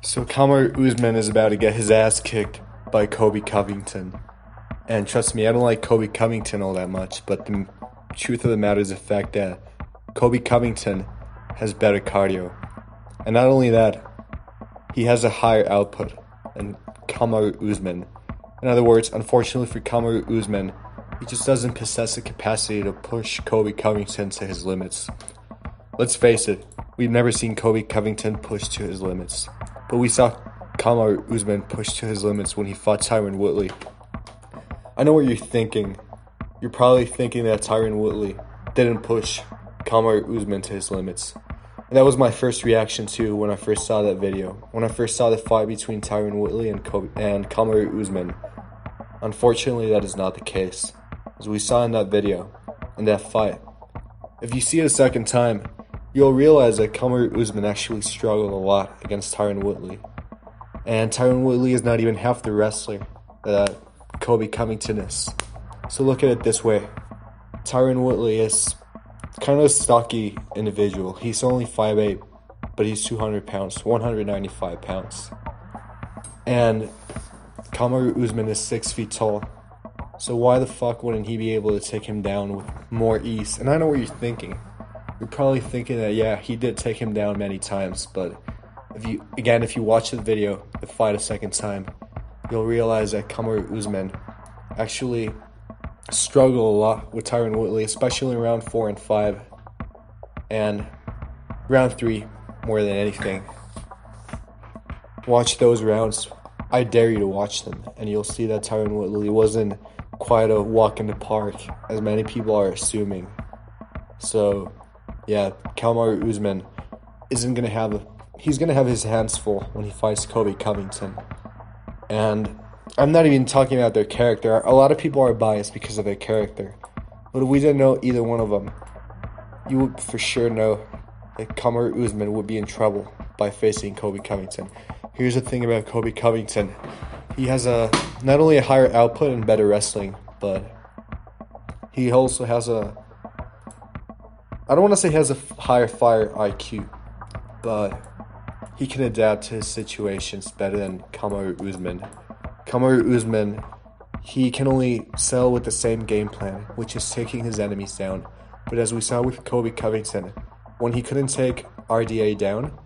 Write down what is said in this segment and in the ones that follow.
So Kamaru Usman is about to get his ass kicked by Colby Covington. And trust me, I don't like Colby Covington all that much, but the truth of the matter is the fact that Colby Covington has better cardio. And not only that, he has a higher output than Kamaru Usman. In other words, unfortunately for Kamaru Usman, he just doesn't possess the capacity to push Colby Covington to his limits. Let's face it, we've never seen Colby Covington push to his limits. But we saw Kamaru Usman push to his limits when he fought Tyron Woodley. I know what you're thinking. You're probably thinking that Tyron Woodley didn't push Kamaru Usman to his limits. And that was my first reaction too when I first saw that video. When I first saw the fight between Tyron Woodley and Kamaru Usman. Unfortunately, that is not the case. As we saw in that video, in that fight. If you see it a second time, you'll realize that Kamaru Usman actually struggled a lot against Tyron Woodley. And Tyron Woodley is not even half the wrestler that Colby Covington is. So look at it this way. Tyron Woodley is kind of a stocky individual. He's only 5'8", but he's 200 pounds, 195 pounds. And Kamaru Usman is 6 feet tall. So why the fuck wouldn't he be able to take him down with more ease? And I know what you're thinking. You're probably thinking that, yeah, he did take him down many times, but if you watch the video, the fight a second time, you'll realize that Kamaru Usman actually struggled a lot with Tyron Woodley, especially in round 4 and 5, and round 3 more than anything. Watch those rounds. I dare you to watch them, and you'll see that Tyron Woodley wasn't quite a walk in the park, as many people are assuming. So, yeah, Kamaru Usman he's gonna have his hands full when he fights Colby Covington. And I'm not even talking about their character. A lot of people are biased because of their character. But if we didn't know either one of them, you would for sure know that Kamaru Usman would be in trouble by facing Colby Covington. Here's the thing about Colby Covington. He has not only a higher output and better wrestling, but he also has I don't want to say he has a higher fire IQ, but he can adapt to his situations better than Kamaru Usman. Kamaru Usman, he can only sell with the same game plan, which is taking his enemies down. But as we saw with Colby Covington, when he couldn't take RDA down,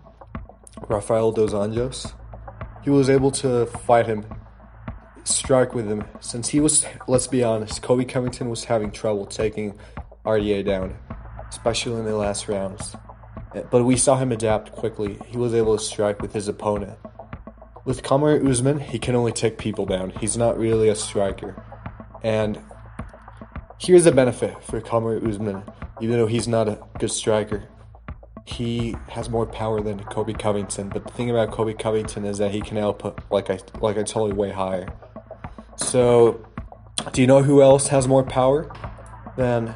Rafael dos Anjos, he was able to fight him, strike with him, since he was, let's be honest, Colby Covington was having trouble taking RDA down, especially in the last rounds. But we saw him adapt quickly. He was able to strike with his opponent. With Kamaru Usman, he can only take people down. He's not really a striker. And here's a benefit for Kamaru Usman. Even though he's not a good striker, he has more power than Colby Covington. But the thing about Colby Covington is that he can output, like I told you, way higher. So, do you know who else has more power than...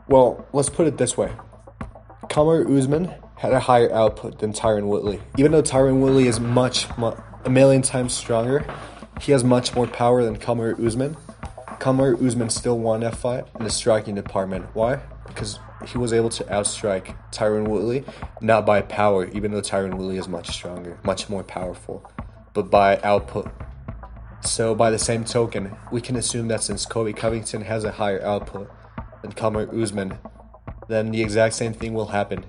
Well, let's put it this way. Kamaru Usman had a higher output than Tyron Woodley. Even though Tyron Woodley is a million times stronger, he has much more power than Kamaru Usman. Kamaru Usman still won that fight in the striking department. Why? Because he was able to outstrike Tyron Woodley, not by power, even though Tyron Woodley is much stronger, much more powerful, but by output. So by the same token, we can assume that since Colby Covington has a higher output than Kamaru Usman, then the exact same thing will happen.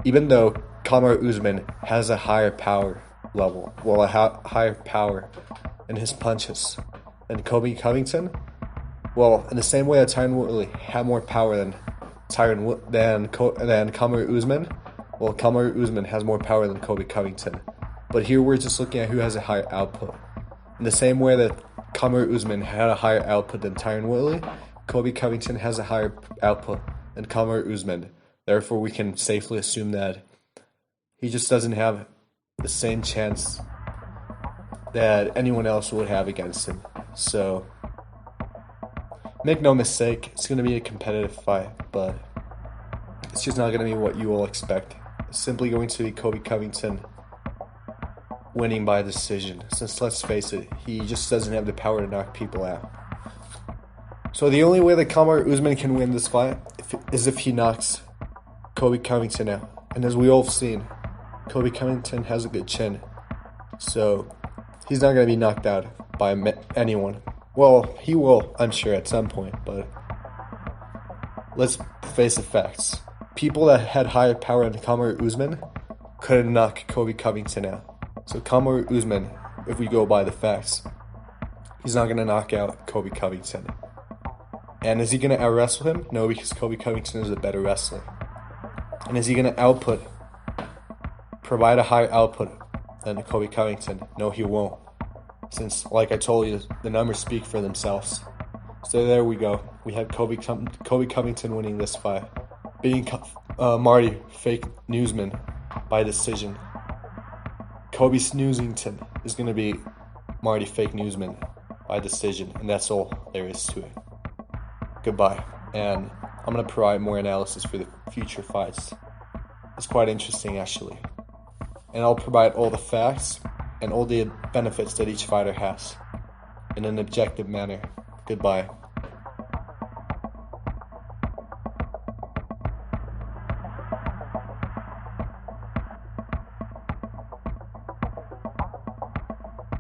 Even though Kamaru Usman has a higher power level, higher power in his punches than Colby Covington, well, in the same way that Tyron Woodley had more power than Kamaru Usman, well, Kamaru Usman has more power than Colby Covington. But here we're just looking at who has a higher output. In the same way that Kamaru Usman had a higher output than Tyron Woodley, Colby Covington has a higher output than Kamaru Usman. Therefore, we can safely assume that he just doesn't have the same chance that anyone else would have against him. So, make no mistake, it's going to be a competitive fight, but it's just not going to be what you will expect. It's simply going to be Colby Covington winning by decision, since let's face it, he just doesn't have the power to knock people out. So the only way that Kamaru Usman can win this fight is if he knocks Colby Covington out. And as we all have seen, Colby Covington has a good chin, so he's not going to be knocked out by anyone. Well, he will, I'm sure, at some point, but let's face the facts. People that had higher power than Kamaru Usman couldn't knock Colby Covington out. So Kamaru Usman, if we go by the facts, he's not going to knock out Colby Covington. And is he going to out-wrestle him? No, because Colby Covington is a better wrestler. And is he going to provide a higher output than Colby Covington? No, he won't. Since, like I told you, the numbers speak for themselves. So there we go. We have Colby Covington winning this fight, beating Marty Fake Newsman by decision. Colby Snoozington is going to be Marty Fake Newsman by decision, and that's all there is to it. Goodbye, and I'm going to provide more analysis for the future fights. It's quite interesting, actually. And I'll provide all the facts and all the benefits that each fighter has in an objective manner. Goodbye.